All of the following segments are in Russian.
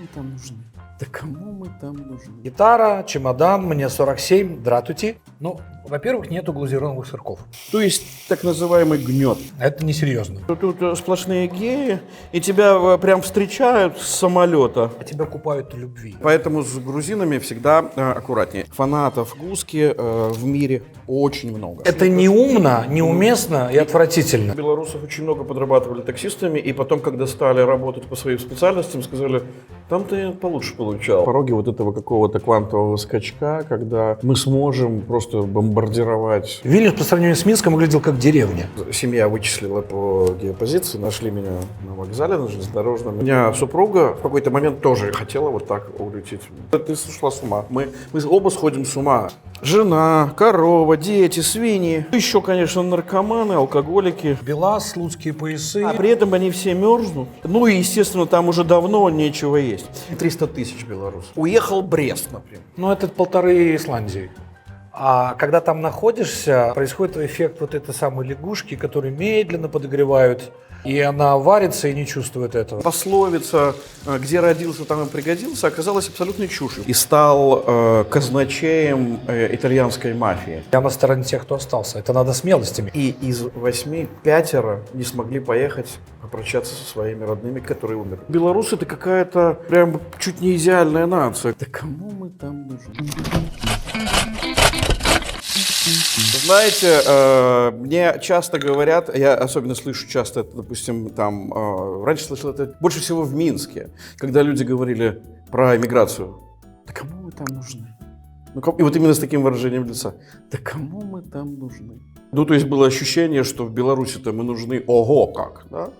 мы там нужны? Да кому мы там нужны? Гитара, чемодан, мне 47, дратути. Ну, во-первых, нету глазированных сырков. То есть так называемый гнет. Это несерьезно. Тут сплошные геи, и тебя прям встречают с самолета. А тебя купают в любви. Поэтому с грузинами всегда аккуратнее. Фанатов гуски в мире очень много. Это неумно, неуместно и отвратительно. Белорусов очень много подрабатывали таксистами, и потом, когда стали работать по своим специальностям, сказали, там ты получше получал. Пороги вот этого какого-то квантового скачка, когда мы сможем просто бомбардировать. Вильнюс по сравнению с Минском выглядел как деревня. Семья вычислила по геопозиции, нашли меня на вокзале, на железнодорожном. У меня супруга в какой-то момент тоже хотела вот так улететь. Ты сошла с ума. Мы оба сходим с ума. Жена, корова, дети, свиньи. Еще, конечно, наркоманы, алкоголики. Белаз, слуцкие поясы. А при этом они все мерзнут. Ну и, естественно, там уже давно нечего есть. 300 тысяч белорусов. Уехал Брест, например. Ну, это 1,5 Исландии. А когда там находишься, происходит эффект вот этой самой лягушки, которые медленно подогревают, и она варится и не чувствует этого. Пословица «где родился, там и пригодился» оказалась абсолютной чушью. И стал казначеем итальянской мафии. Я на стороне тех, кто остался. Это надо смелостями. И из 8 5 не смогли поехать попрощаться со своими родными, которые умерли. Белорусы — это какая-то прям чуть не идеальная нация. Да кому мы там нужны? Знаете, мне часто говорят, я особенно слышу часто это, допустим, там, раньше слышал это больше всего в Минске, когда люди говорили про эмиграцию. Да кому мы там нужны? И вот именно с таким выражением лица. Да кому мы там нужны? Ну, то есть было ощущение, что в Беларуси-то мы нужны ого как, да?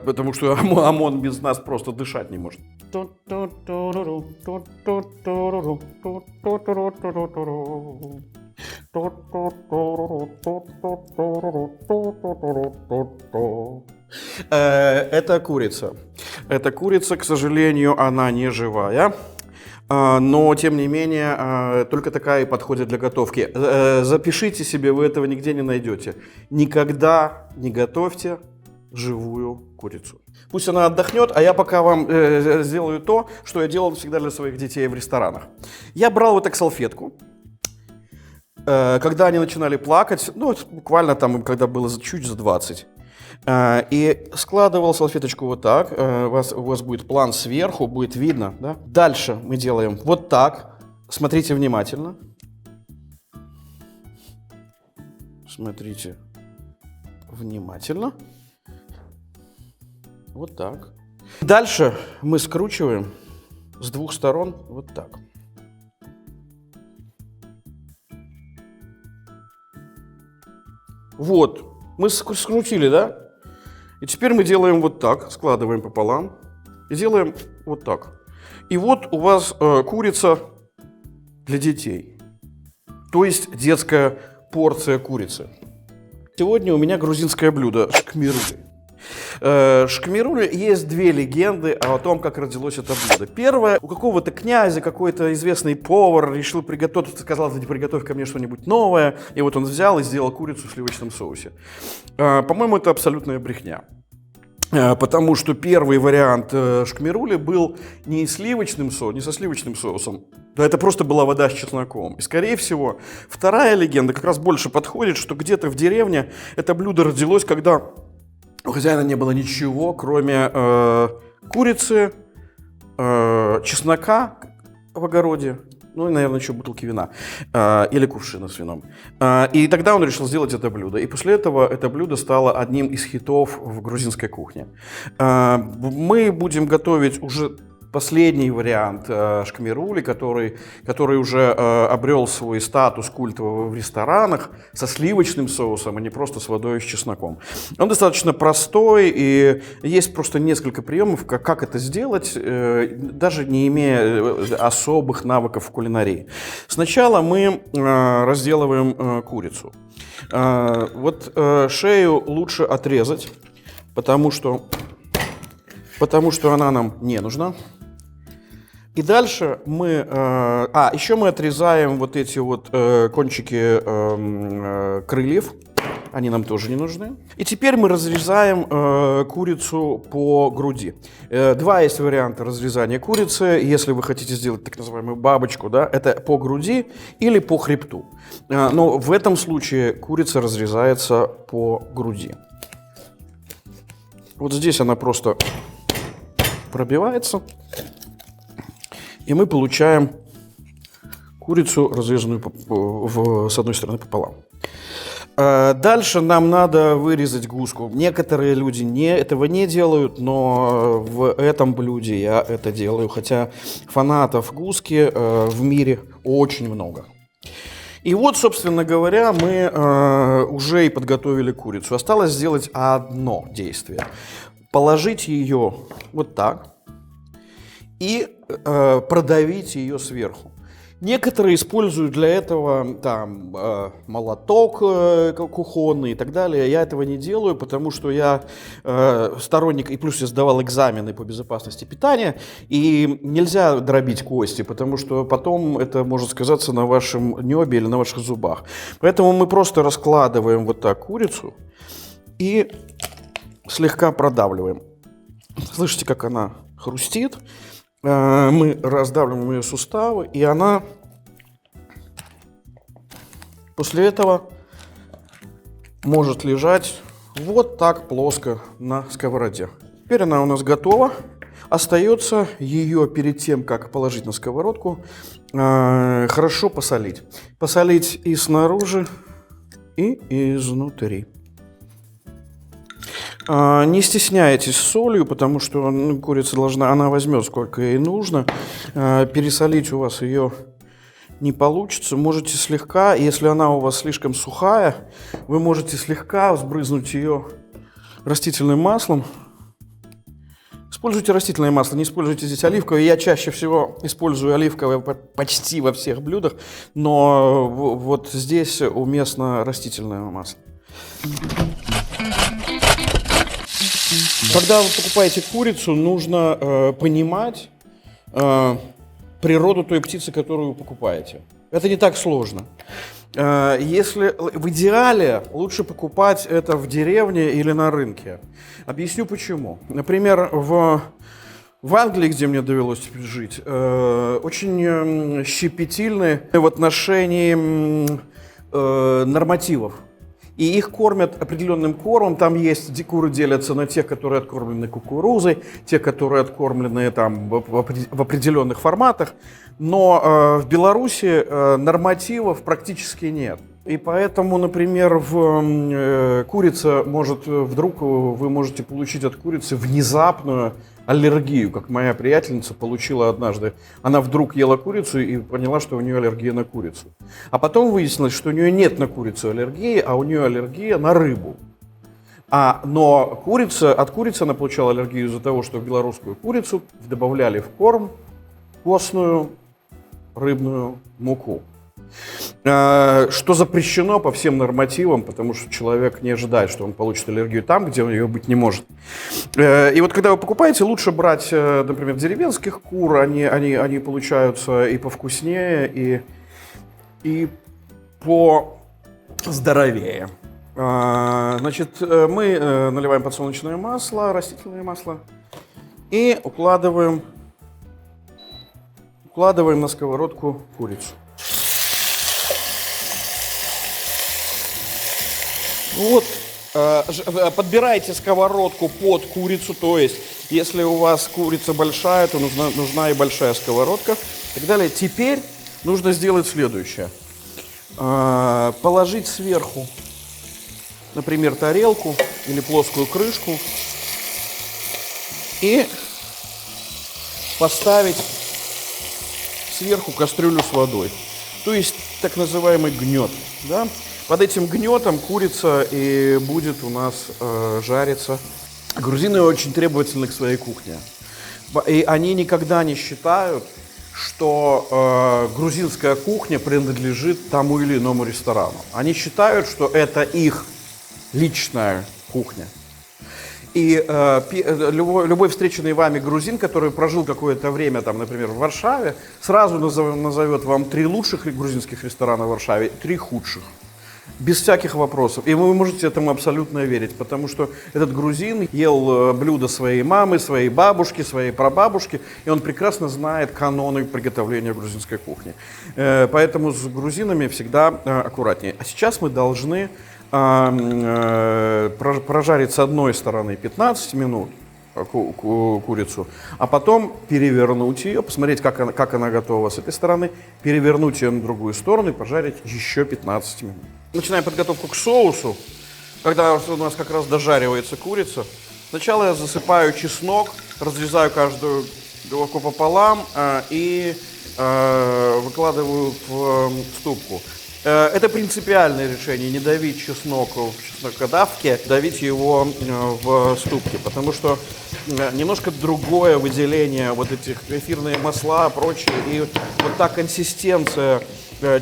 Потому что ОМОН без нас просто дышать не может. Это курица. Эта курица, к сожалению, она не живая. Но, тем не менее, только такая и подходит для готовки. Запишите себе, вы этого нигде не найдете. Никогда не готовьте живую курицу. Пусть она отдохнет, а я пока вам сделаю то, что я делал всегда для своих детей в ресторанах. Я брал вот так салфетку. Когда они начинали плакать, ну, буквально там, когда было чуть за 20, и складывал салфеточку вот так, у вас будет план сверху, будет видно, да? Дальше мы делаем вот так, смотрите внимательно. Смотрите внимательно. Вот так. Дальше мы скручиваем с двух сторон вот так. Вот, мы скрутили, да? И теперь мы делаем вот так, складываем пополам и делаем вот так. И вот у вас курица для детей, то есть детская порция курицы. Сегодня у меня грузинское блюдо – шкмирули. Шкмирули есть две легенды о том, как родилось это блюдо. Первое, у какого-то князя какой-то известный повар решил приготовить, сказал, приготовь ко мне что-нибудь новое, и вот он взял и сделал курицу в сливочном соусе. По-моему, это абсолютная брехня. Потому что первый вариант шкмирули был не со сливочным соусом, да, это просто была вода с чесноком. И, скорее всего, вторая легенда как раз больше подходит, что где-то в деревне это блюдо родилось, когда у хозяина не было ничего, кроме курицы, чеснока в огороде, ну и, наверное, еще бутылки вина или кувшина с вином. И тогда он решил сделать это блюдо. И после этого это блюдо стало одним из хитов в грузинской кухне. Мы будем готовить уже последний вариант шкмирули, который уже обрел свой статус культового в ресторанах со сливочным соусом, а не просто с водой и с чесноком. Он достаточно простой, и есть просто несколько приемов, как это сделать, даже не имея особых навыков в кулинарии. Сначала мы разделываем курицу. Вот шею лучше отрезать, потому что она нам не нужна. И дальше мы, еще мы отрезаем вот эти вот кончики крыльев, Они нам тоже не нужны. И теперь мы разрезаем курицу по груди. Два есть варианта разрезания курицы. Если вы хотите сделать так называемую бабочку, да, это по груди или по хребту. Но в этом случае курица разрезается по груди. Вот здесь она просто пробивается. И мы получаем курицу, разрезанную с одной стороны пополам. Дальше нам надо вырезать гуску. Некоторые люди этого не делают, но в этом блюде я это делаю. Хотя фанатов гуски в мире очень много. И вот, собственно говоря, мы уже и подготовили курицу. Осталось сделать одно действие. Положить ее вот так и продавить ее сверху. Некоторые используют для этого там, молоток кухонный и так далее. Я этого не делаю, потому что я сторонник, и плюс я сдавал экзамены по безопасности питания, и нельзя дробить кости, потому что потом это может сказаться на вашем небе или на ваших зубах. Поэтому мы просто раскладываем вот так курицу и слегка продавливаем. Слышите, как она хрустит? Мы раздавливаем ее суставы, и она после этого может лежать вот так плоско на сковороде. Теперь она у нас готова. Остается ее перед тем, как положить на сковородку, хорошо посолить. Посолить и снаружи, и изнутри. Не стесняйтесь солью, потому что курица она возьмет сколько ей нужно. Пересолить у вас ее не получится. Можете слегка, если она у вас слишком сухая, вы можете слегка сбрызнуть ее растительным маслом. Используйте растительное масло, не используйте здесь оливковое. Я чаще всего использую оливковое почти во всех блюдах, но вот здесь уместно растительное масло. Когда вы покупаете курицу, нужно понимать природу той птицы, которую вы покупаете. Это не так сложно. Если в идеале лучше покупать это в деревне или на рынке. Объясню почему. Например, в Англии, где мне довелось жить, очень щепетильны в отношении нормативов. И их кормят определенным кормом. Там есть, куры делятся на тех, которые откормлены кукурузой, те, которые откормлены там, в определенных форматах. Но в Беларуси нормативов практически нет. И поэтому, например, курица может, вдруг вы можете получить от курицы внезапную аллергию, как моя приятельница получила однажды. Она вдруг ела курицу и поняла, что у нее аллергия на курицу. А потом выяснилось, что у нее нет на курицу аллергии, а у нее аллергия на рыбу. Но от курицы она получала аллергию из-за того, что в белорусскую курицу добавляли в корм постную рыбную муку. Что запрещено по всем нормативам, потому что человек не ожидает, что он получит аллергию там, где ее быть не может. И вот когда вы покупаете, лучше брать, например, деревенских кур, они получаются и повкуснее, и поздоровее. Значит, мы наливаем подсолнечное масло, растительное масло, и укладываем на сковородку курицу. Вот, подбирайте сковородку под курицу, то есть, если у вас курица большая, то нужна и большая сковородка и так далее. Теперь нужно сделать следующее. Положить сверху, например, тарелку или плоскую крышку и поставить сверху кастрюлю с водой, то есть так называемый гнет, да? Под этим гнетом курица и будет у нас жариться. Грузины очень требовательны к своей кухне. И они никогда не считают, что грузинская кухня принадлежит тому или иному ресторану. Они считают, что это их личная кухня. И любой встреченный вами грузин, который прожил какое-то время, там, например, в Варшаве, сразу назовет вам 3 лучших грузинских ресторана в Варшаве, 3 худших. Без всяких вопросов. И вы можете этому абсолютно верить, потому что этот грузин ел блюда своей мамы, своей бабушки, своей прабабушки, и он прекрасно знает каноны приготовления грузинской кухни. Поэтому с грузинами всегда аккуратнее. А сейчас мы должны прожарить с одной стороны 15 минут курицу, а потом перевернуть ее, посмотреть, как она готова с этой стороны, перевернуть ее на другую сторону и пожарить еще 15 минут. Начинаем подготовку к соусу. Когда у нас как раз дожаривается курица, сначала я засыпаю чеснок, разрезаю каждую головку пополам и выкладываю в ступку. Это принципиальное решение, не давить чеснок в чеснокодавке, давить его в ступке, потому что немножко другое выделение вот этих эфирные масла, прочее, и вот та консистенция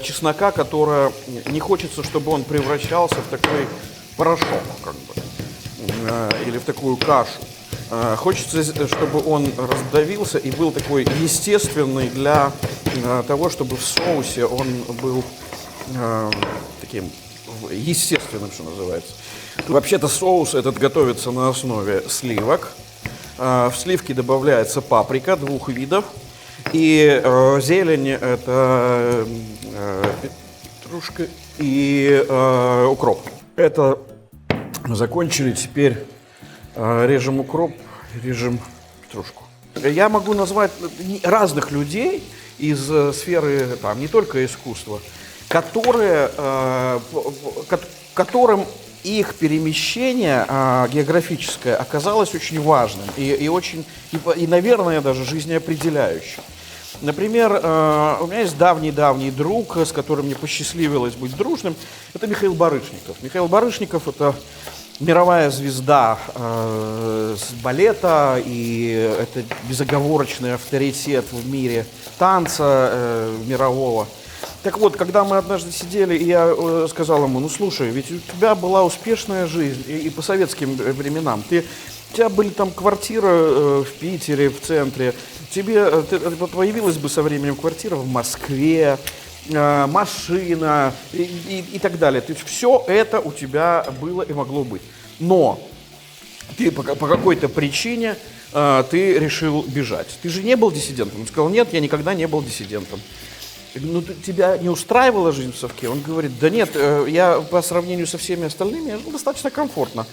чеснока, которая не хочется, чтобы он превращался в такой порошок, как бы, или в такую кашу. Хочется, чтобы он раздавился и был такой естественный для того, чтобы в соусе он был таким естественным, что называется. Вообще-то соус этот готовится на основе сливок. В сливки добавляется паприка 2 видов. И зелень – это петрушка и укроп. Это мы закончили. Теперь режем укроп, режем петрушку. Я могу назвать разных людей из сферы там, не только искусства, которым их перемещение географическое оказалось очень важным и, наверное, даже жизнеопределяющим. Например, у меня есть давний друг, с которым мне посчастливилось быть дружным. Это Михаил Барышников. Михаил Барышников – это мировая звезда с балета, и это безоговорочный авторитет в мире танца мирового. Так вот, когда мы однажды сидели, и я сказал ему: ну слушай, ведь у тебя была успешная жизнь и по советским временам. У тебя были там квартиры в Питере, в центре, появилась бы со временем квартира в Москве, машина и так далее. То есть все это у тебя было и могло быть. Но ты по какой-то причине ты решил бежать. Ты же не был диссидентом. Он сказал: нет, я никогда не был диссидентом. Ну, тебя не устраивала жизнь в Совке? Он говорит: да нет, я по сравнению со всеми остальными жил достаточно комфортно.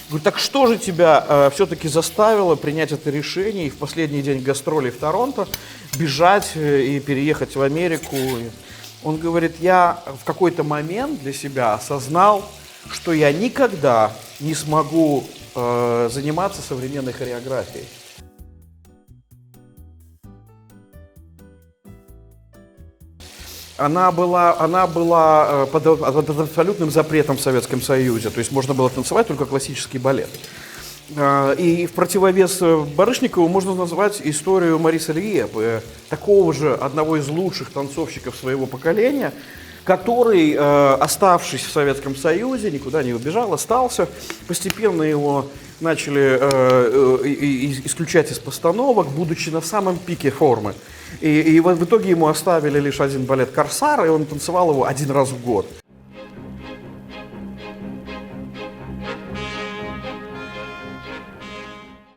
Говорю: так что же тебя все-таки заставило принять это решение и в последний день гастролей в Торонто бежать и переехать в Америку? Он говорит: я в какой-то момент для себя осознал, что я никогда не смогу заниматься современной хореографией. Она была под абсолютным запретом в Советском Союзе, то есть можно было танцевать только классический балет. И в противовес Барышникову можно назвать историю Мариса Лье, такого же одного из лучших танцовщиков своего поколения, который, оставшись в Советском Союзе, никуда не убежал, остался. Постепенно его начали исключать из постановок, будучи на самом пике формы. И в итоге ему оставили лишь один балет «Корсар», и он танцевал его 1 раз в год.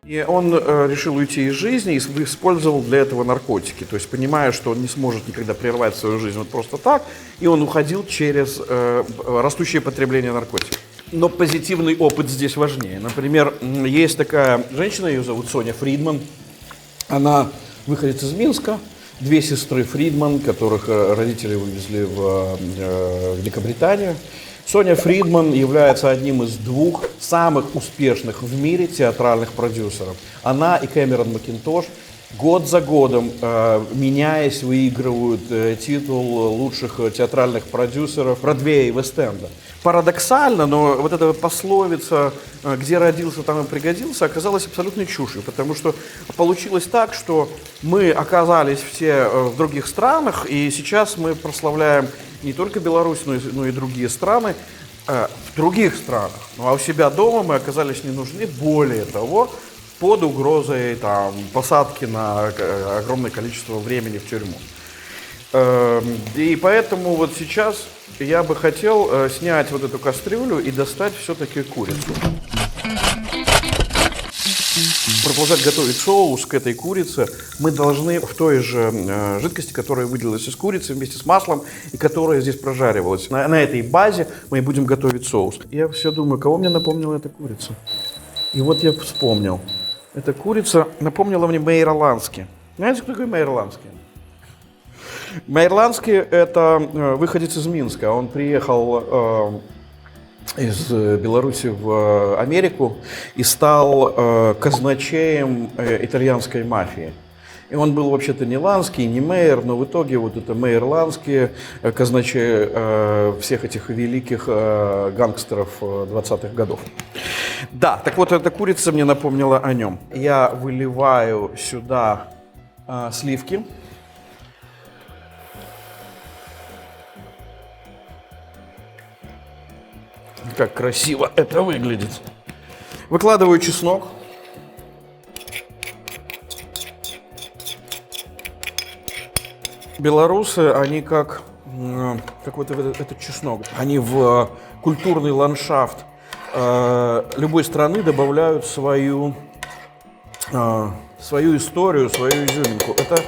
И он решил уйти из жизни и использовал для этого наркотики. То есть, понимая, что он не сможет никогда прервать свою жизнь вот просто так, и он уходил через растущее потребление наркотиков. Но позитивный опыт здесь важнее. Например, есть такая женщина, ее зовут Соня Фридман. Она выходит из Минска. 2 сестры Фридман, которых родители вывезли в Великобританию. Соня Фридман является одним из 2 самых успешных в мире театральных продюсеров. Она и Кэмерон Макинтош год за годом, меняясь, выигрывают титул лучших театральных продюсеров Бродвея и Вест-Энда. Парадоксально, но вот эта пословица «где родился, там и пригодился» оказалась абсолютной чушью, потому что получилось так, что мы оказались все в других странах, и сейчас мы прославляем не только Беларусь, но и другие страны, в других странах. Ну а у себя дома мы оказались не нужны, более того, под угрозой посадки на огромное количество времени в тюрьму. И поэтому вот сейчас я бы хотел снять вот эту кастрюлю и достать все-таки курицу. Продолжать готовить соус к этой курице мы должны в той же жидкости, которая выделилась из курицы вместе с маслом и которая здесь прожаривалась. На этой базе мы и будем готовить соус. Я все думаю, кого мне напомнила эта курица? И вот я вспомнил. Эта курица напомнила мне Мейер Лански. Знаете, кто такой Мейер Лански? Мейер Лански – это выходец из Минска. Он приехал из Беларуси в Америку и стал казначеем итальянской мафии. И он был вообще-то не Ланский, не Мейер, но в итоге вот это Мейер Ланский, казначей всех этих великих гангстеров 20-х годов. Да, так вот эта курица мне напомнила о нем. Я выливаю сюда сливки. Как красиво это выглядит. Выкладываю чеснок. Белорусы, они как вот этот чеснок, они в культурный ландшафт любой страны добавляют свою историю, свою изюминку. Это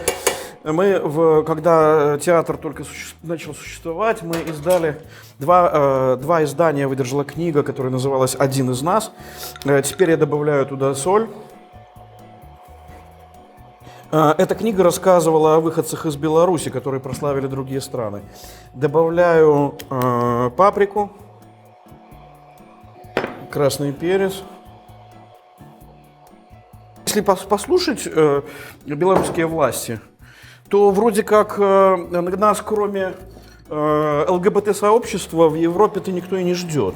мы, когда театр только начал существовать, мы издали два издания, выдержала книга, которая называлась «Один из нас». Теперь я добавляю туда соль. Эта книга рассказывала о выходцах из Беларуси, которые прославили другие страны. Добавляю паприку, красный перец. Если послушать белорусские власти, то вроде как нас, кроме ЛГБТ-сообщества, в Европе-то никто и не ждет.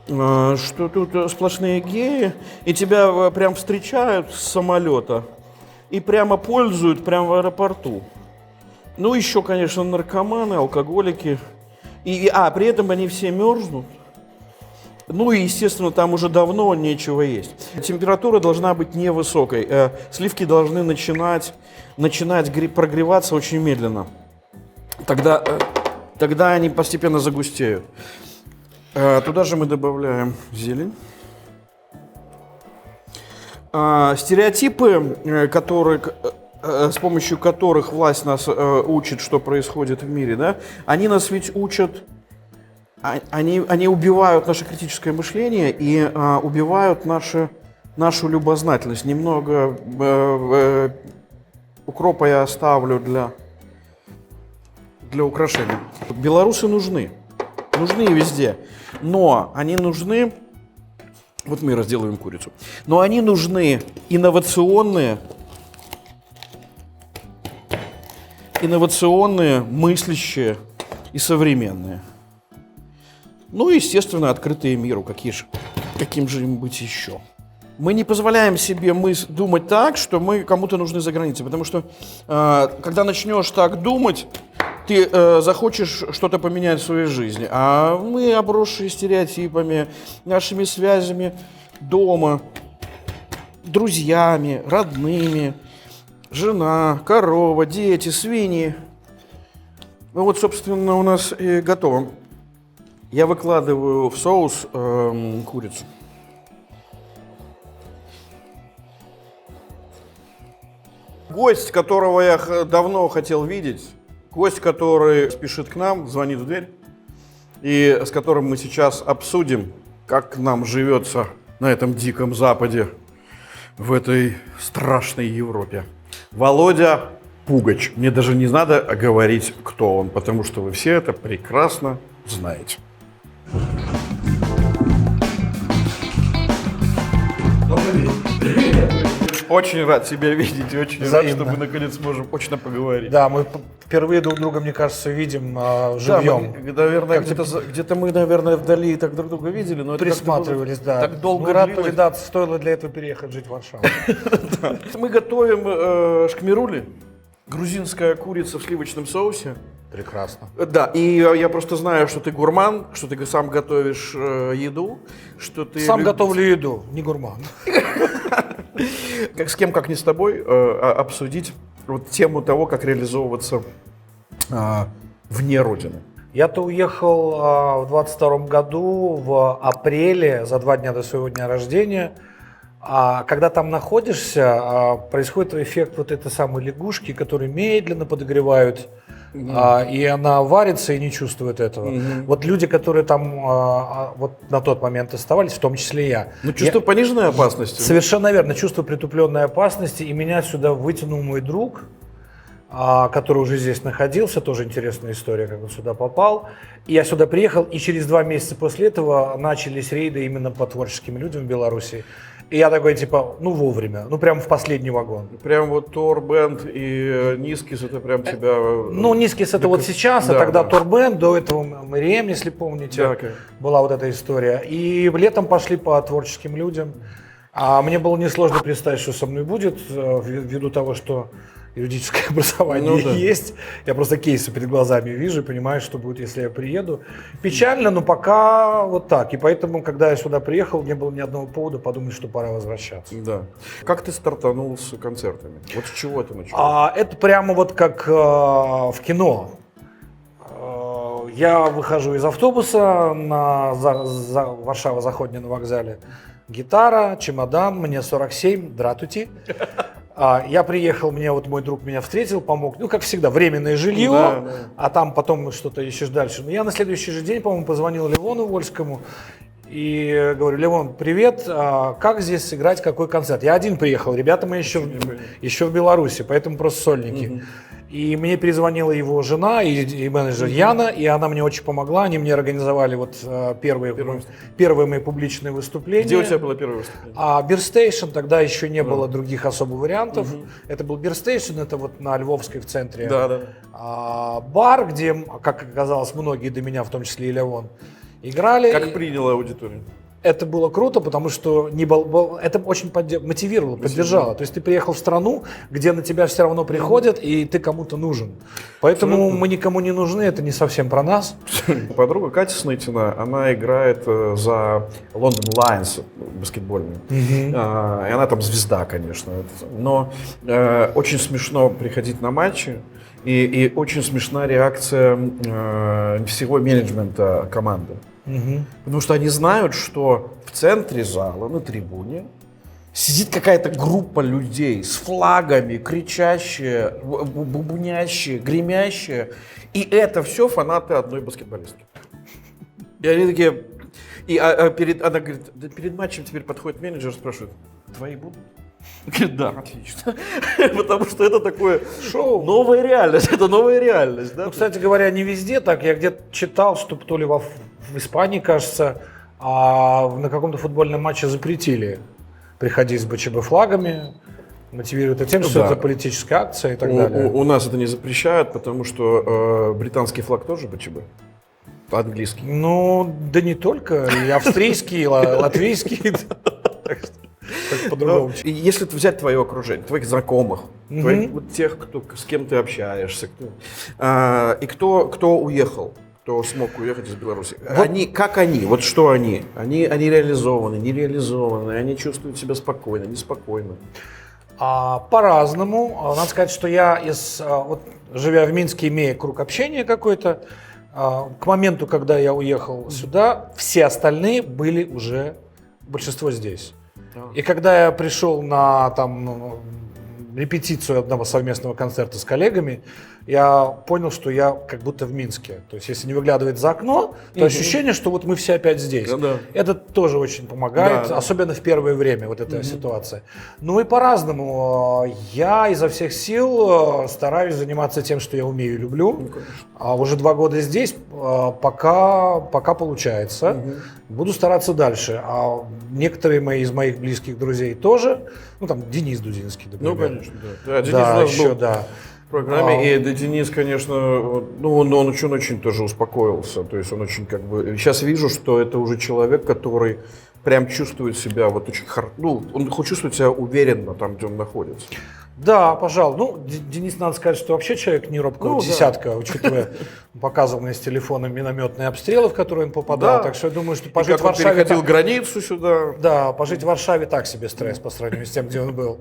Что тут сплошные геи, и тебя прям встречают с самолета и прямо пользуют прямо в аэропорту. Ну, еще, конечно, наркоманы, алкоголики. При этом они все мерзнут. Ну и, естественно, там уже давно нечего есть. Температура должна быть невысокой. Сливки должны начинать прогреваться очень медленно. Тогда они постепенно загустеют. Туда же мы добавляем зелень. Стереотипы, с помощью которых власть нас учит, что происходит в мире, да, они нас ведь учат, они убивают наше критическое мышление и убивают нашу любознательность. Немного укропа я оставлю для украшения. Белорусы нужны везде, но они нужны. Вот мы разделываем курицу. Но они нужны инновационные, мыслящие и современные. Ну и, естественно, открытые миру, каким же им быть еще. Мы не позволяем себе думать так, что мы кому-то нужны за границей, потому что когда начнешь так думать, ты захочешь что-то поменять в своей жизни, а мы, обросшие стереотипами, нашими связями дома, друзьями, родными, жена, корова, дети, свиньи. Ну вот, собственно, у нас и готово. Я выкладываю в соус курицу. Гость, которого я давно хотел видеть, гость, который спешит к нам, звонит в дверь, и с которым мы сейчас обсудим, как нам живется на этом диком Западе, в этой страшной Европе. Володя Пугач. Мне даже не надо говорить, кто он, потому что вы все это прекрасно знаете. Очень рад тебя видеть, очень рад, что мы наконец сможем очно поговорить. Да, мы впервые друг друга, мне кажется, видим живьем. Да, наверное, где-то мы, наверное, вдали так друг друга видели, но присматривались, да. Так долго рад повидаться, стоило для этого переехать жить в Варшаву. Мы готовим шкмирули, грузинская курица в сливочном соусе. Прекрасно. Да, и я просто знаю, что ты гурман, что ты сам готовишь еду, что ты... Сам готовлю еду, не гурман. С кем, как не с тобой, обсудить вот тему того, как реализовываться вне Родины. Я-то уехал в 22 году в апреле, за 2 дня до своего дня рождения. А когда там находишься, происходит эффект вот этой самой лягушки, которые медленно подогревают, и она варится и не чувствует этого. Вот люди, которые там вот на тот момент оставались, в том числе я. Ну, чувство пониженной опасности. Совершенно верно, чувство притупленной опасности, и меня сюда вытянул мой друг, который уже здесь находился, тоже интересная история, как он сюда попал. И я сюда приехал, и через 2 месяца после этого начались рейды именно по творческим людям в Беларуси. И я такой, типа, ну вовремя, ну прям в последний вагон. Прям вот Торбенд и Нискис, это прям тебя... Ну, Нискис это вот сейчас, да, а тогда да. Торбенд, до этого Мэриэм, если помните, Да, okay. была вот эта история. И летом пошли по творческим людям. А мне было несложно представить, что со мной будет, ввиду того, что юридическое образование есть. Я просто кейсы перед глазами вижу и понимаю, что будет, если я приеду. Печально, но пока вот так. И поэтому, когда я сюда приехал, не было ни одного повода подумать, что пора возвращаться. Да. Как ты стартанул с концертами? Вот с чего ты начал? Это прямо вот как в кино. Я выхожу из автобуса на Варшава-Заходня на вокзале. Гитара, чемодан, мне 47, дратути. Я приехал, вот мой друг меня встретил, помог, ну, как всегда, временное жилье, да. А там потом что-то еще дальше. Но я на следующий же день, по-моему, позвонил Левону Вольскому и говорю: Левон, привет, как здесь сыграть, какой концерт? Я один приехал, ребята мы еще в Беларуси, поэтому просто сольники. И мне перезвонила его жена и менеджер Яна, и она мне очень помогла. Они мне организовали вот первые мои публичные выступления. Где у тебя было первое выступление? Бирстейшн, тогда еще не было других особо вариантов. Это был Бирстейшн, это вот на Львовской в центре. Да. Бар, где, как оказалось, многие до меня, в том числе и Левон, играли. Как приняла аудитория? Это было круто, потому что это очень мотивировало, поддержало. То есть ты приехал в страну, где на тебя все равно приходят, и ты кому-то нужен. Поэтому мы никому не нужны, это не совсем про нас. Подруга Катя Снытина, она играет за Лондон Лайонс баскетбольный. И она там звезда, конечно. Но очень смешно приходить на матчи. И очень смешна реакция всего менеджмента команды. Потому что они знают, что в центре зала, на трибуне, сидит какая-то группа людей с флагами, кричащие, бубнящие, гремящие. И это все фанаты одной баскетболистки. И они такие... Она говорит, да перед матчем теперь подходит менеджер, спрашивает: твои будут? Говорит, да, отлично. Потому что это такое шоу. Новая реальность. Это новая реальность. Да? Ну, кстати говоря, не везде так. Я где-то читал, что то ли в Испании, кажется, на каком-то футбольном матче запретили приходить с БЧБ флагами, мотивируют это тем, что это политическая акция и так далее. У нас это не запрещают, потому что британский флаг тоже БЧБ. По-английски. Ну, да не только. И австрийский, и латвийский. По-другому. Если взять твое окружение, твоих знакомых, тех, с кем ты общаешься, и кто уехал, кто смог уехать из Беларуси, как они, вот что они? Они реализованы, не реализованы, они чувствуют себя спокойно, неспокойно? По-разному. Надо сказать, что я, живя в Минске, имея круг общения какой-то, к моменту, когда я уехал сюда, все остальные были уже, большинство здесь. И когда я пришел на репетицию одного совместного концерта с коллегами, я понял, что я как будто в Минске. То есть, если не выглядывать за окно, то ощущение, что вот мы все опять здесь. Это тоже очень помогает, особенно в первое время, вот эта ситуация. Ну и по-разному. Я изо всех сил стараюсь заниматься тем, что я умею и люблю. Уже 2 года здесь, пока получается. Буду стараться дальше. Некоторые из моих близких друзей тоже. Ну, там, Денис Дудинский, например. Ну, конечно, да. Денис да, еще, да. В программе, и Денис, конечно, он очень тоже успокоился, то есть он очень сейчас вижу, что это уже человек, который прям чувствует себя он чувствует себя уверенно там, где он находится. Да, пожалуй. Ну, Денис, надо сказать, что вообще человек не робкого десятка, учитывая, показывал мне с телефона минометные обстрелы, в которые он попадал. Так что я думаю, что пожить в Варшаве... Он переходил границу сюда. Да, пожить в Варшаве так себе стресс по сравнению с тем, где он был.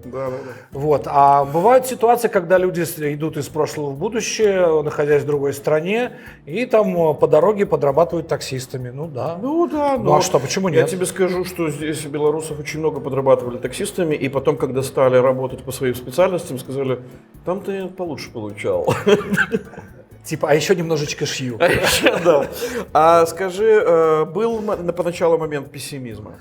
Вот. А бывают ситуации, когда люди идут из прошлого в будущее, находясь в другой стране, и там по дороге подрабатывают таксистами. Ну да. Ну а что, почему нет? Я тебе скажу, что здесь белорусов очень много подрабатывали таксистами, и потом, когда стали работать по своим специальностям, сказали, там ты получше получал. Типа, а еще немножечко шью. Да. А скажи, был поначалу момент пессимизма?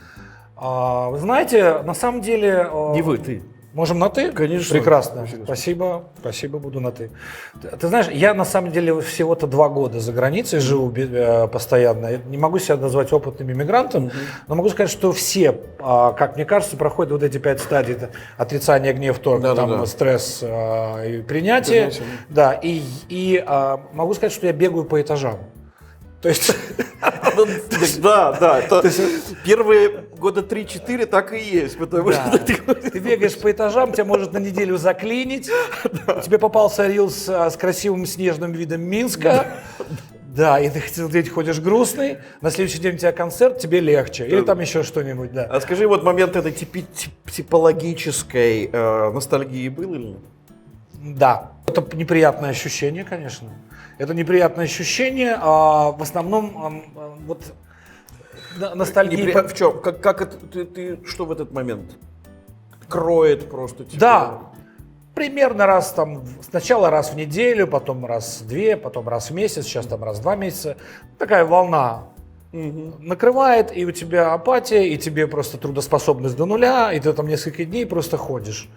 Вы знаете, на самом деле... Не вы, ты. Можем на «ты»? Конечно. Прекрасно. Спасибо, буду на «ты». Ты знаешь, я на самом деле всего-то 2 года за границей живу постоянно. Я не могу себя назвать опытным иммигрантом, но могу сказать, что все, как мне кажется, проходят вот эти 5 стадий. Это отрицание, гнев, торг, стресс и принятие. Да, и могу сказать, что я бегаю по этажам. То есть... Да. Первые года 3-4 так и есть. Потому что ты бегаешь по этажам, тебя может на неделю заклинить. Тебе попался рилс с красивым снежным видом Минска. Да, и ты ходишь грустный, на следующий день у тебя концерт, тебе легче. Или там еще что-нибудь, да. А скажи, вот момент этой типологической ностальгии был или нет? Да. Это неприятное ощущение, конечно. Это неприятное ощущение, в основном вот ностальгия. В чем? Как это, ты что в этот момент? Кроет просто тебя? Да. Примерно раз там, сначала раз в неделю, потом раз в 2, потом раз в месяц, сейчас там раз в 2 месяца. Такая волна накрывает, и у тебя апатия, и тебе просто трудоспособность до нуля, и ты там несколько дней просто ходишь.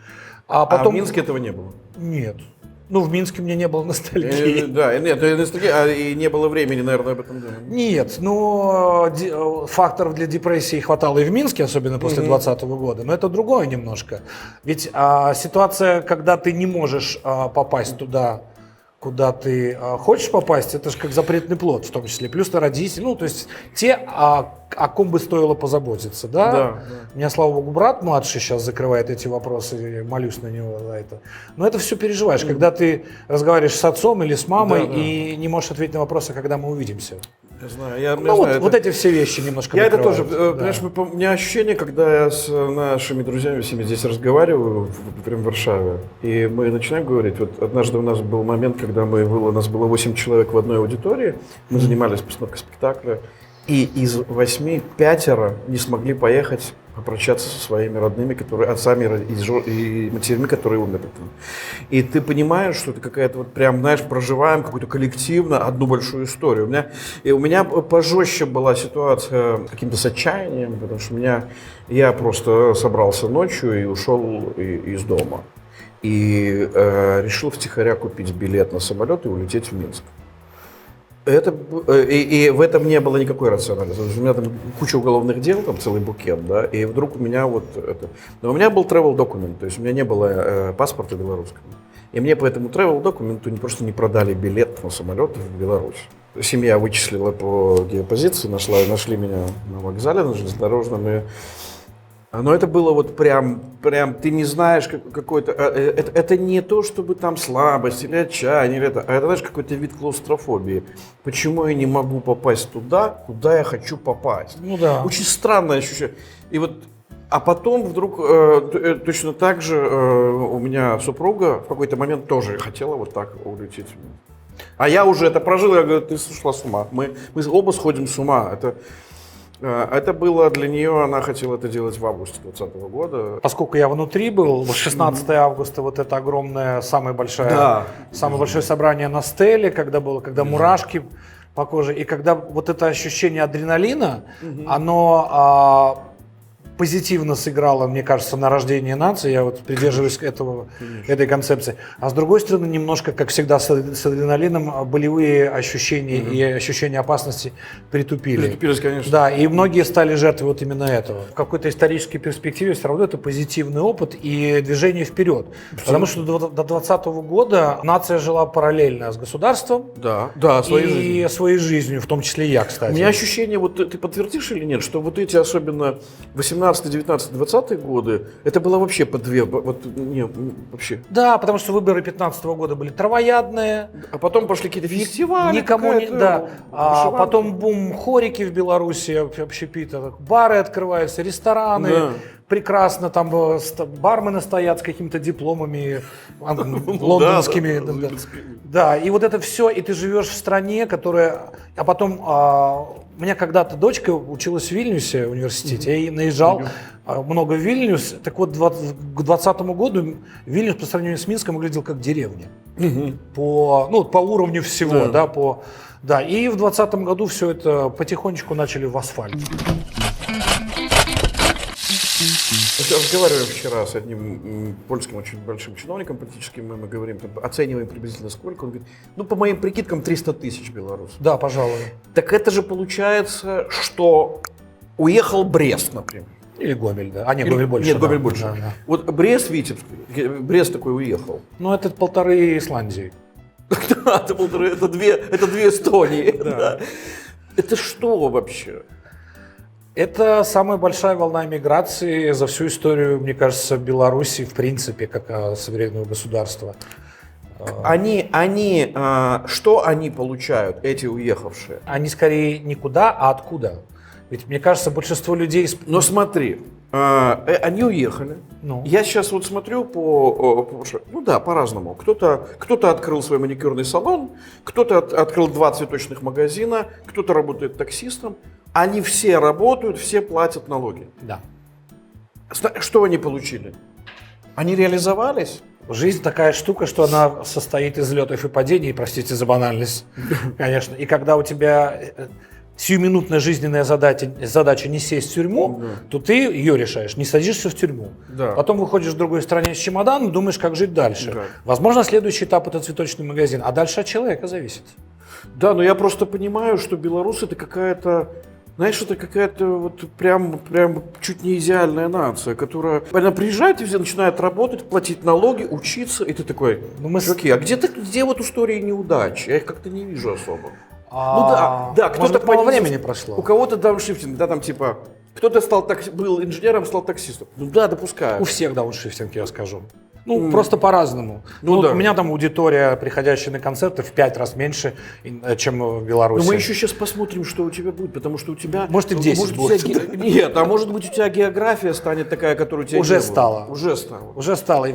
А потом... в Минске этого не было? Нет. Ну, в Минске у меня не было ностальгии. Да, нет, и не было времени, наверное, об этом думать. Нет, но факторов для депрессии хватало и в Минске, особенно после 2020 года, но это другое немножко. Ведь ситуация, когда ты не можешь попасть туда, куда ты хочешь попасть, это же как запретный плод в том числе. Плюс ты родители, ну, то есть те, о ком бы стоило позаботиться, да? Да. У меня, слава богу, брат младший сейчас закрывает эти вопросы, молюсь на него за это. Но это все переживаешь, когда ты разговариваешь с отцом или с мамой и не можешь ответить на вопросы, когда мы увидимся. Я знаю, вот эти все вещи немножко я накрывают. Это тоже, понимаешь, у меня ощущение, когда я с нашими друзьями всеми здесь разговариваю, прям в Варшаве, и мы начинаем говорить, вот однажды у нас был момент, когда у нас было 8 человек в одной аудитории, мы занимались постановкой спектакля, и из 8 5 не смогли поехать попрощаться со своими родными, отцами и матерями, которые умерли. И ты понимаешь, что это какая-то вот прям, знаешь, проживаем какую-то коллективно одну большую историю. У меня пожестче была ситуация каким-то с отчаянием, потому что я просто собрался ночью и ушел из дома. И решил втихаря купить билет на самолет и улететь в Минск. И в этом не было никакой рациональности. У меня там куча уголовных дел, там целый букет, да, и вдруг у меня вот это... Но у меня был travel документ, то есть у меня не было паспорта белорусского. И мне по этому travel документу просто не продали билет на самолет в Беларусь. Семья вычислила по геопозиции, нашли меня на вокзале, на железнодорожном, и... Но это было вот прям ты не знаешь какой-то... Это не то, чтобы там слабость или отчаяние, или это знаешь, какой-то вид клаустрофобии. Почему я не могу попасть туда, куда я хочу попасть? Ну да. Очень странное ощущение. И вот, а потом вдруг точно так же у меня супруга в какой-то момент тоже хотела вот так улететь. А я уже это прожил, я говорю, ты сошла с ума. Мы оба сходим с ума. Это было для нее, она хотела это делать в августе 2020 года. Поскольку я внутри был, 16 августа, вот это огромное, самое большое собрание на стеле, когда мурашки по коже, и когда вот это ощущение адреналина, оно позитивно сыграло, мне кажется, на рождение нации, я вот придерживаюсь этой концепции. А с другой стороны, немножко, как всегда с адреналином, болевые ощущения и ощущения опасности притупились, конечно. Да, и многие стали жертвой вот именно этого. В какой-то исторической перспективе все равно это позитивный опыт и движение вперед. Потому что до 2020 года нация жила параллельно с государством своей жизнью, в том числе и я, кстати. У меня ощущение, вот ты подтвердишь или нет, что вот эти особенно 18 18, 19, 20 годы это было вообще по две, вот, не, вообще. Да, потому что выборы 15 года были травоядные. А потом пошли какие-то фестивали. Никому не... Да. А потом бум, хорики в Беларуси, общепита, бары открываются, рестораны. Да. Прекрасно, там бармены стоят с какими-то дипломами лондонскими. Да, и вот это все, и ты живешь в стране, которая... А потом, у меня когда-то дочка училась в Вильнюсе в университете, я и наезжал много в Вильнюс. Так вот, к 2020 году Вильнюс по сравнению с Минском выглядел как деревня. По уровню всего, да. И в 2020 году все это потихонечку начали в асфальт. Разговаривали вчера с одним польским очень большим чиновником политическим, мы говорим, оцениваем приблизительно сколько, он говорит, по моим прикидкам 300 тысяч белорусов. Да, пожалуй. Так это же получается, что уехал Брест, например. Или Гомель, да. Гомель больше. Нет, Гомель больше. Да. Вот Брест, Витебск, Брест такой уехал. Это 1,5 Исландии. Да, это две Эстонии. Это что вообще? Это самая большая волна миграции за всю историю, мне кажется, Беларуси, в принципе, как суверенного государства. Что они получают, эти уехавшие? Они скорее не куда, а откуда. Ведь, мне кажется, большинство людей... Но смотри, они уехали. Я сейчас вот смотрю по-разному. Кто-то открыл свой маникюрный салон, кто-то открыл 2 цветочных магазина, кто-то работает таксистом. Они все работают, все платят налоги. Да. Что они получили? Они реализовались? Жизнь такая штука, что она состоит из взлетов и падений, простите за банальность, конечно. И когда у тебя сиюминутная жизненная задача не сесть в тюрьму, то ты ее решаешь, не садишься в тюрьму. Да. Потом выходишь в другой стране с чемоданом, думаешь, как жить дальше. Да. Возможно, следующий этап – это цветочный магазин, а дальше от человека зависит. Да, но я просто понимаю, что белорусы – это какая-то... Знаешь, это какая-то вот прям чуть не идеальная нация, которая... Она приезжает и все начинает работать, платить налоги, учиться, и ты такой, чуваки, а где вот истории неудач? Я их как-то не вижу особо. Кто-то мало времени прошло. У кого-то дауншифтинг, кто-то был инженером, стал таксистом. Допускаю. У всех дауншифтинг, я скажу. Просто по-разному. У меня там аудитория, приходящая на концерты, в 5 раз меньше, чем в Беларуси. Но мы еще сейчас посмотрим, что у тебя будет, потому что у тебя... Может, и в 10 будет. Нет, а может быть, у тебя география станет такая, которая у тебя Уже стала. Уже стала.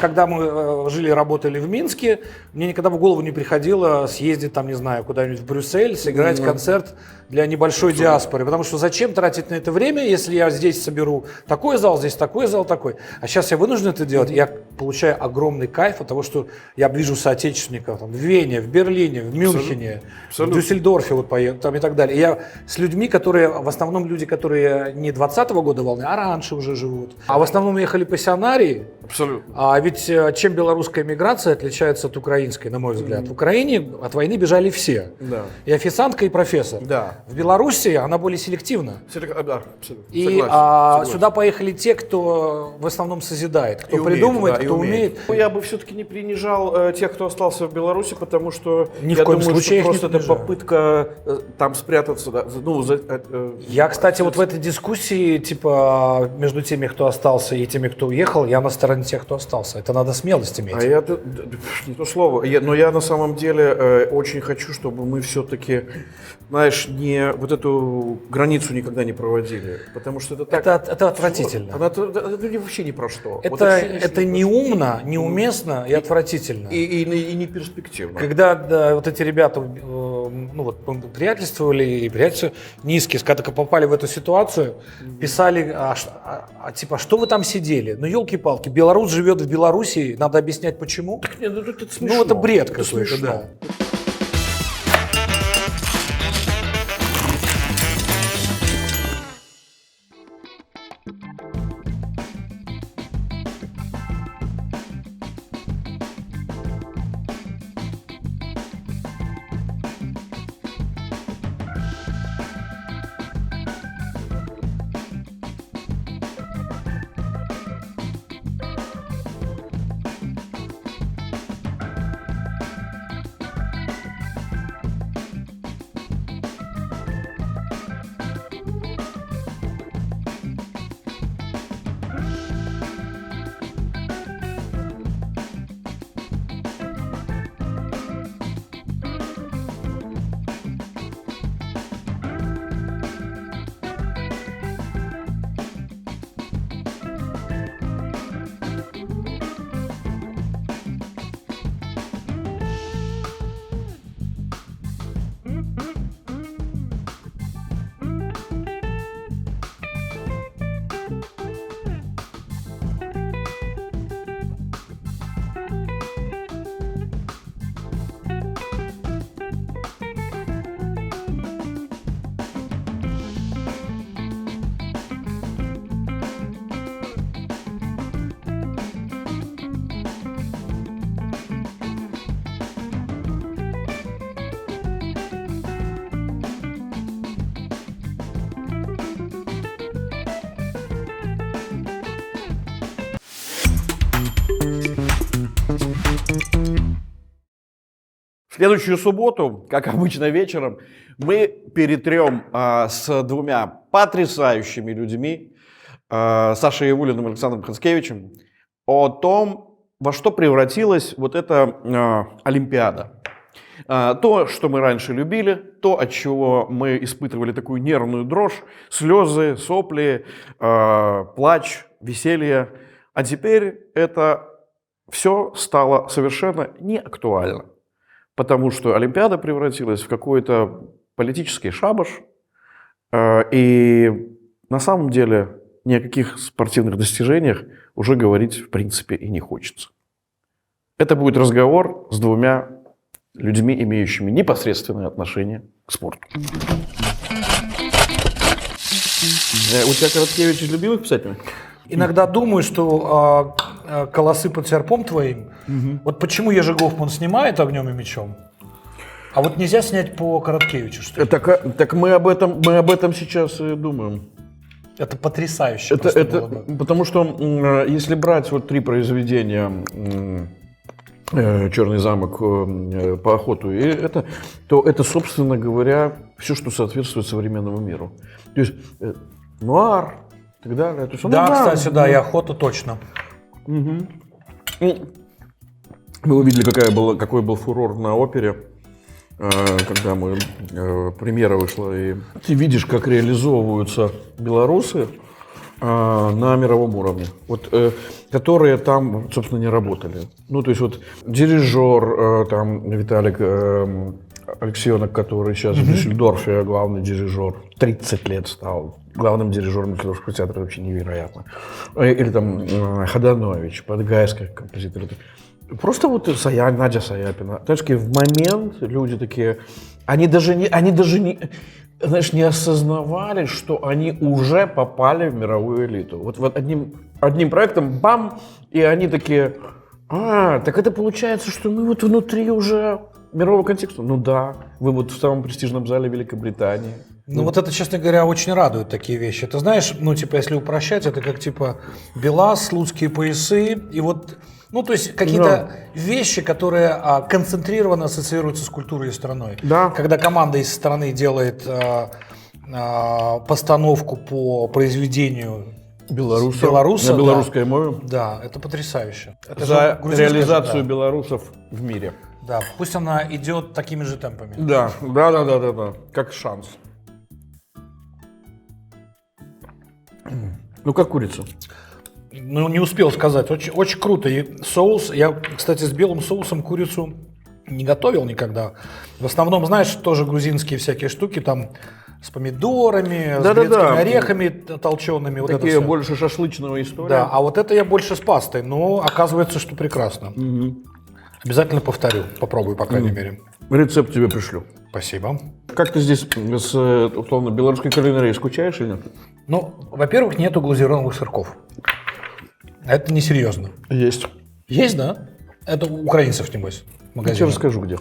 Когда мы жили и работали в Минске, мне никогда в голову не приходило съездить там, не знаю, куда-нибудь в Брюссель, сыграть концерт для небольшой диаспоры. Потому что зачем тратить на это время, если я здесь соберу такой зал, здесь такой зал, такой. А сейчас я вынужден это делать. Я получаю огромный кайф от того, что я вижу соотечественников в Вене, в Берлине, в Мюнхене, в Дюссельдорфе там и так далее. И я с людьми, в основном люди, которые не 20-го года волны, а раньше уже живут. А в основном ехали пассионарии. Абсолютно. А ведь чем белорусская миграция отличается от украинской, на мой взгляд? В Украине от войны бежали все. Да. И официантка, и профессор. Да. В Беларуси она более селективна. Да, абсолютно. И сюда поехали те, кто в основном созидает, кто придумывает, кто умеет. Я бы все-таки не принижал тех, кто остался в Беларуси, потому что ни в коем случае что просто это попытка там спрятаться. Я, кстати, вот в этой дискуссии, между теми, кто остался, и теми, кто уехал, я на стороне тех, кто остался. Это надо смелость иметь. Не то слово. Но я на самом деле очень хочу, чтобы мы все-таки, знаешь, не вот эту границу никогда не проводили, потому что это так. Это отвратительно. Это вообще ни про что. Это неумно, неуместно и отвратительно. И не перспективно. Когда вот эти ребята, приятельствовали, и приятельства низкие, когда попали в эту ситуацию, писали, что вы там сидели? Елки-палки, белорус живет в Белоруссии, надо объяснять почему. Так, нет, это смешно. Это бред какой-то, да. В следующую субботу, как обычно вечером, мы перетрем с двумя потрясающими людьми, Сашей Ивулиным и Александром Хацкевичем, о том, во что превратилась вот эта Олимпиада. То, что мы раньше любили, то, от чего мы испытывали такую нервную дрожь, слезы, сопли, плач, веселье. А теперь это все стало совершенно неактуально, потому что Олимпиада превратилась в какой-то политический шабаш, и на самом деле ни о каких спортивных достижениях уже говорить в принципе и не хочется. Это будет разговор с двумя людьми, имеющими непосредственное отношение к спорту. У тебя Короткевич из любимых писателей? Иногда думаю, что «Колосы под серпом твоим», вот почему Ежи Гофман снимает «Огнем и мечом», а вот нельзя снять по Короткевичу, что ли? Так мы об этом сейчас и думаем. Это потрясающе. Это потому что если брать вот 3 произведения «Черный замок», «По охоту», то это, собственно говоря, все, что соответствует современному миру. То есть нуар и так далее. То есть, кстати, да, и «Охота» точно. Угу. Вы увидели, какой был фурор на опере, когда премьера вышла, и ты видишь, как реализовываются белорусы на мировом уровне, которые там, собственно, не работали. Ну, то есть вот дирижер, там Виталик Алексеенок, который сейчас в Дюссельдорфе главный дирижер, 30 лет стал главным дирижером Дюссельдорфского театра, вообще невероятно. Или там Ходанович, подгайская композитор. Просто вот Надя Саяпина. Знаешь, в момент люди такие, они даже не осознавали, что они уже попали в мировую элиту. Вот одним проектом, бам, и они такие, так это получается, что мы вот внутри уже мирового контекста. Ну да, вы вот в самом престижном зале Великобритании. Вот это, честно говоря, очень радует такие вещи. Ты знаешь, если упрощать, это как Белаз, Слуцкие поясы, и вот, то есть какие-то вещи, которые концентрированно ассоциируются с культурой и страной. Да. Когда команда из страны делает постановку по произведению белоруса на белорусской мове. Да, это потрясающе. Это за реализацию белорусов в мире. Да, пусть она идет такими же темпами. Да, как шанс. Как курица? Не успел сказать. Очень, очень круто. И соус, я, кстати, с белым соусом курицу не готовил никогда. В основном, знаешь, тоже грузинские всякие штуки, там с помидорами, с грецкими орехами толчеными. Такие больше шашлычного история. Да, а вот это я больше с пастой, но оказывается, что прекрасно. Обязательно повторю, попробую, по крайней мере. Рецепт тебе пришлю. Спасибо. Как ты здесь с, условно, белорусской кулинарией скучаешь или нет? Во-первых, нету глазированных сырков. Это несерьезно. Есть. Есть, да? Это у украинцев, небось, в магазине. Я расскажу, где.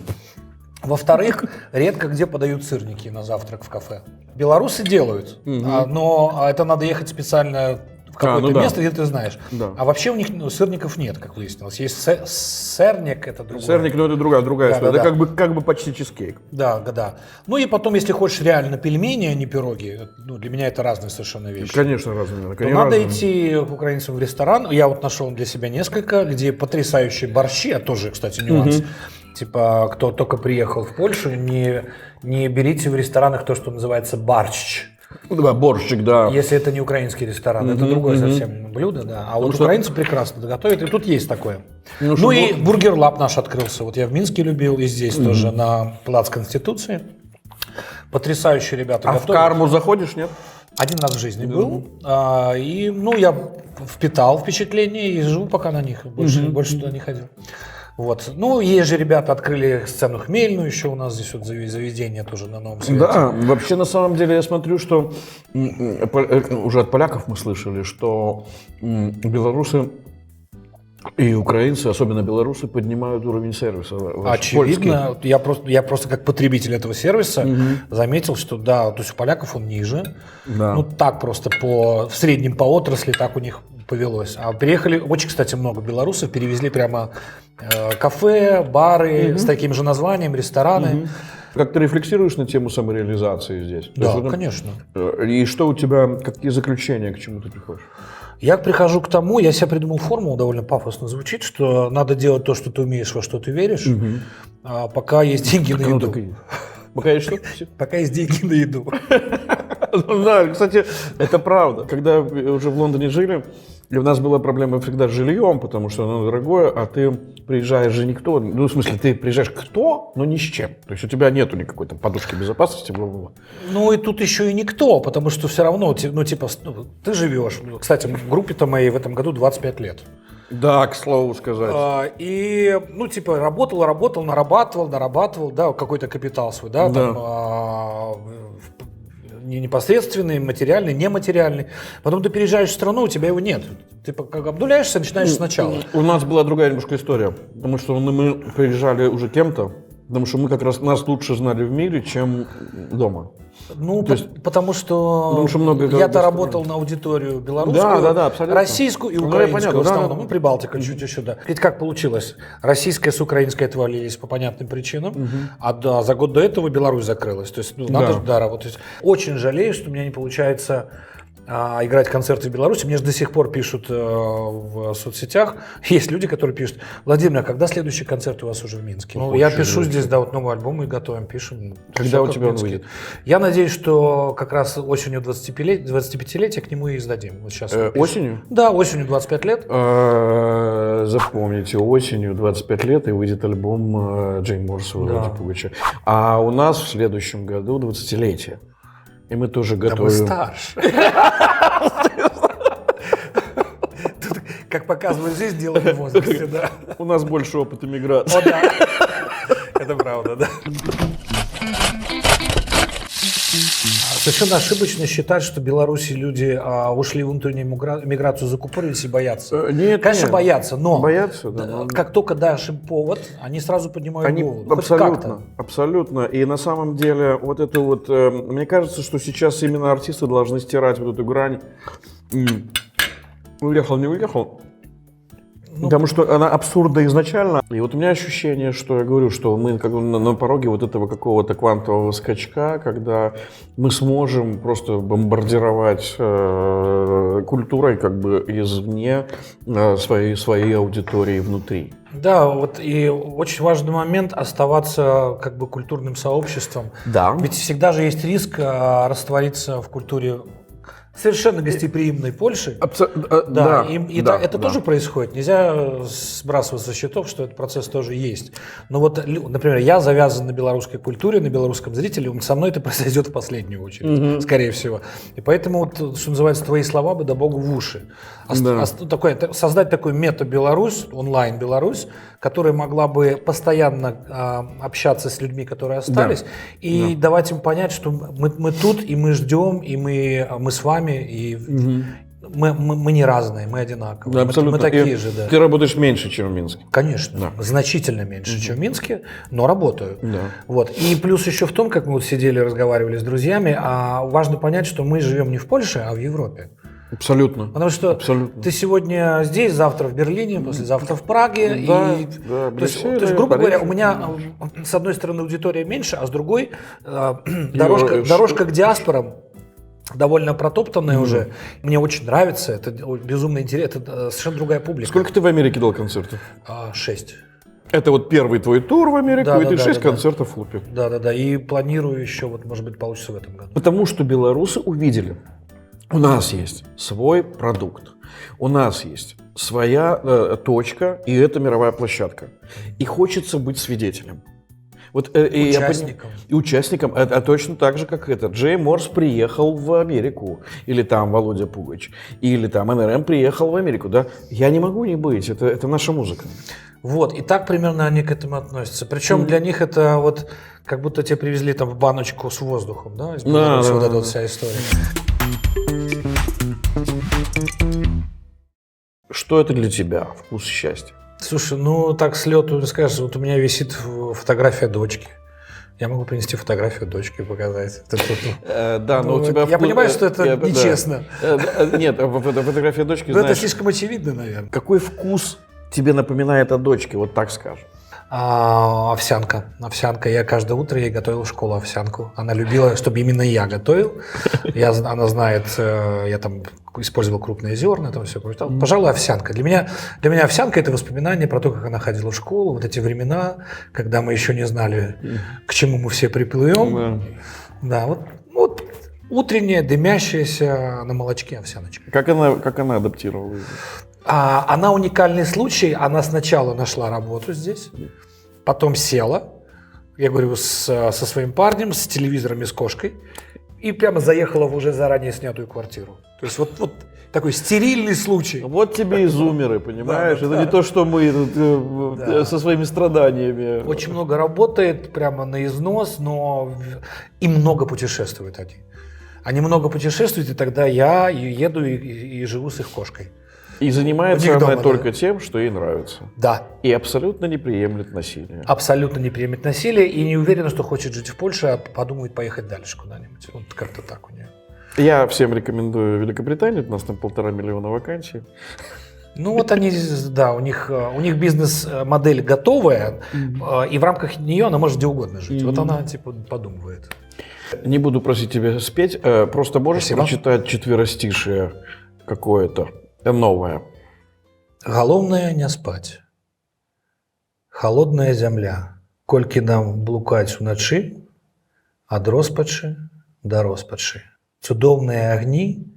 Во-вторых, редко где подают сырники на завтрак в кафе. Белорусы делают, но это надо ехать специально в какое-то место, где ты знаешь. Да. А вообще у них сырников нет, как выяснилось. Есть сырник, это другое. Сырник, это другая история. Это как бы почти чизкейк. Да. Ну и потом, если хочешь реально пельмени, а не пироги, для меня это разные совершенно вещи. Конечно, разные. То надо идти к украинцам в ресторан. Я нашел для себя несколько, где потрясающие борщи, а тоже, кстати, нюанс. Кто только приехал в Польшу, не берите в ресторанах то, что называется барщ. Да, борщик, да. Если это не украинский ресторан, это другое совсем блюдо, да. А вот украинцы прекрасно готовят, и тут есть такое. И Бургер Лаб наш открылся. Вот я в Минске любил, и здесь тоже, на Плац Конституции. Потрясающие ребята готовят. В Карму заходишь, нет? Один раз в жизни был. Я впитал впечатление и живу пока на них. Больше туда не ходил. Вот. Есть же ребята открыли сцену хмельную, еще у нас здесь вот заведение тоже на Новом Свете. Да, вообще на самом деле я смотрю, что уже от поляков мы слышали, что белорусы и украинцы, особенно белорусы, поднимают уровень сервиса. Очевидно, я просто как потребитель этого сервиса заметил, что да, то есть у поляков он ниже. Да. В среднем по отрасли так у них повелось. А приехали, очень, кстати, много белорусов, перевезли прямо кафе, бары с таким же названием, рестораны. Как ты рефлексируешь на тему самореализации здесь? Да, конечно. И что у тебя, какие заключения, к чему ты приходишь? Я прихожу к тому, я себе придумал формулу, довольно пафосно звучит, что надо делать то, что ты умеешь, во что ты веришь, пока есть деньги на еду. Пока есть что? Пока есть деньги на еду. Да, кстати, это правда. Когда уже в Лондоне жили, и у нас была проблема всегда с жильем, потому что оно дорогое, а ты приезжаешь же никто, ну, в смысле, ты приезжаешь кто, но ни с чем. То есть у тебя нету никакой там подушки безопасности, бла-бла-бла. Ну и тут еще и никто, потому что все равно, ну, типа, ты живешь. Кстати, в группе-то моей в этом году 25 лет. Да, к слову сказать. И, ну, типа, работал, нарабатывал, да, какой-то капитал свой, да, Да. там, непосредственный, материальный, нематериальный. Потом ты переезжаешь в страну, у тебя его нет. Ты как обнуляешься, начинаешь сначала. У нас была другая немножко история, потому что мы приезжали уже кем-то, потому что мы как раз нас лучше знали в мире, чем дома. Ну, потому что много я-то работал на аудиторию белорусскую, да, абсолютно. российскую и Ну, украинскую понятно, в основном, да. ну, Прибалтика чуть еще, да. Ведь как получилось? Российская с украинской отвалились по понятным причинам, а за год до этого Беларусь закрылась. То есть, ну, надо же, да, работать. Очень жалею, что у меня не получается играть концерты в Беларуси. Мне же до сих пор пишут в соцсетях. Есть люди, которые пишут: Владимир, а когда следующий концерт у вас уже в Минске? Ну, я пишу здесь, да, вот новый альбом мы готовим, пишем. Когда у тебя он выйдет? Я надеюсь, что как раз осенью 25-летия к нему и издадим. Вот сейчас осенью? Да, осенью 25 лет. Запомните, осенью 25 лет и выйдет альбом Джейн Морс и Володи Пугача. А у нас в следующем году 20-летие. И мы тоже готовим. Да мы старше. Тут, как показывает жизнь, дело не в возрасте, да. У нас больше опыта миграции. О, да. Это правда, да. Совершенно ошибочно считать, что в Беларуси люди ушли в внутреннюю миграцию, закупорились и боятся. Нет, конечно, боятся, но боятся, да, как только дашь им повод, они сразу поднимают голову. Абсолютно. И на самом деле вот это вот, мне кажется, что сейчас именно артисты должны стирать вот эту грань. Уехал, не уехал. Потому что она абсурдна изначально. И вот у меня ощущение, что я говорю, что мы как бы на пороге вот этого какого-то квантового скачка, когда мы сможем просто бомбардировать культурой как бы извне своей аудитории внутри. Да, вот и очень важный момент оставаться как бы культурным сообществом. Да. Ведь всегда же есть риск раствориться в культуре совершенно гостеприимной Польши. Да, это тоже происходит. Нельзя сбрасывать со счетов, что этот процесс тоже есть. Но вот, например, я завязан на белорусской культуре, на белорусском зрителе, со мной это произойдет в последнюю очередь, скорее всего. И поэтому, вот, что называется, твои слова бы да богу в уши. Создать такой мета-Беларусь, онлайн-Беларусь, которая могла бы постоянно общаться с людьми, которые остались, и давать им понять, что мы тут, и мы ждем, и мы с вами, и мы не разные, мы одинаковые. Да, абсолютно. Мы такие же, да. Ты работаешь меньше, чем в Минске. Конечно, значительно меньше, чем в Минске, но работаю. Вот. И плюс еще в том, как мы вот сидели, разговаривали с друзьями, важно понять, что мы живем не в Польше, а в Европе. Абсолютно. Потому что ты сегодня здесь, завтра в Берлине, послезавтра в Праге. То есть, грубо говоря, у меня с одной стороны аудитория меньше, а с другой дорожка к диаспорам довольно протоптанная уже. Мне очень нравится, это безумно интересно, это совершенно другая публика. Сколько ты в Америке дал концертов? 6. Это вот первый твой тур в Америку, и ты 6 концертов в Лупе. Да. И планирую еще, вот, может быть, получится в этом году. Потому что белорусы увидели, у нас есть свой продукт, у нас есть своя точка, и это мировая площадка. И хочется быть свидетелем. Вот, участником. А точно так же, как это. Джей Морс приехал в Америку. Или там Володя Пугач. Или там НРМ приехал в Америку. Да? Я не могу не быть. Это наша музыка. Вот. И так примерно они к этому относятся. Причем для них это вот как будто тебе привезли там баночку с воздухом. Да? Из Беларуси, вот эта вот вся история. Что это для тебя? Вкус счастья? Слушай, ну так с лету не скажешь, вот у меня висит фотография дочки. Я могу принести фотографию дочки и показать. Да, но у тебя... Я понимаю, что это нечестно. Нет, фотография дочки, но это слишком очевидно, наверное. Какой вкус тебе напоминает о дочке, вот так скажем? Овсянка. Я каждое утро ей готовил в школу овсянку. Она любила, чтобы именно я готовил. Она знает, я там использовал крупные зерна, там все. Пожалуй, овсянка. Для меня овсянка – это воспоминание про то, как она ходила в школу, вот эти времена, когда мы еще не знали, к чему мы все приплывем. Да, вот утренняя, дымящаяся на молочке овсяночка. Как она адаптировала? Она уникальный случай. Она сначала нашла работу здесь, потом села, я говорю, со своим парнем, с телевизором и с кошкой, и прямо заехала в уже заранее снятую квартиру. То есть вот такой стерильный случай. Вот тебе и зумеры, понимаешь? Это не то, что мы тут, со своими страданиями. Очень много работает, прямо на износ, но и много путешествуют они. Они много путешествуют, и тогда я еду и живу с их кошкой. И занимается она только тем, что ей нравится. Да. И абсолютно не приемлет насилие. Абсолютно не приемлет насилие и не уверена, что хочет жить в Польше, а подумает поехать дальше куда-нибудь. Вот как-то так у нее. Я всем рекомендую Великобританию, у нас там 1,5 миллиона вакансий. Ну вот они, да, у них бизнес-модель готовая, и в рамках нее она может где угодно жить. Вот она типа подумывает. Не буду просить тебя спеть, просто можешь прочитать четверостишее какое-то новое. Галоўнае не спаць. Холодная земля, колькі нам блукаць уначы, ад роспачы да роспачы. Цудоўныя агні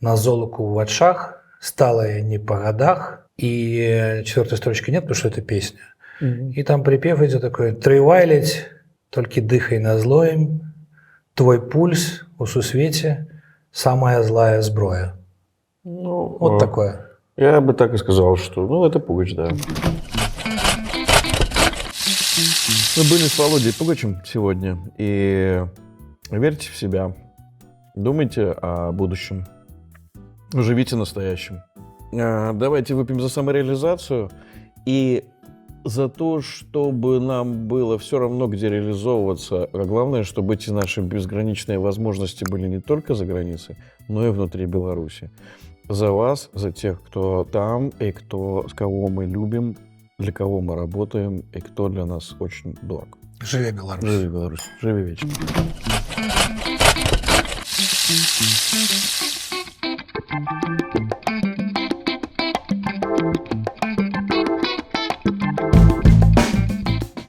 на золоку ў вачах, сталая не по годах. И четвертой строчки нет, потому что это песня. И там припев идет такой: «Трывайлить, только дыхай на злоем, твой пульс у сусвете самая злая зброя». Ну, вот такое. Я бы так и сказал, что, это Пугач, да. Мы были с Володей Пугачем сегодня, и верьте в себя, думайте о будущем, живите настоящим. Давайте выпьем за самореализацию и за то, чтобы нам было все равно, где реализовываться, а главное, чтобы эти наши безграничные возможности были не только за границей, но и внутри Беларуси. За вас, за тех, кто там, и кого мы любим, для кого мы работаем, и кто для нас очень дорог. Живи Беларусь. Живи Беларусь. Живи вечно.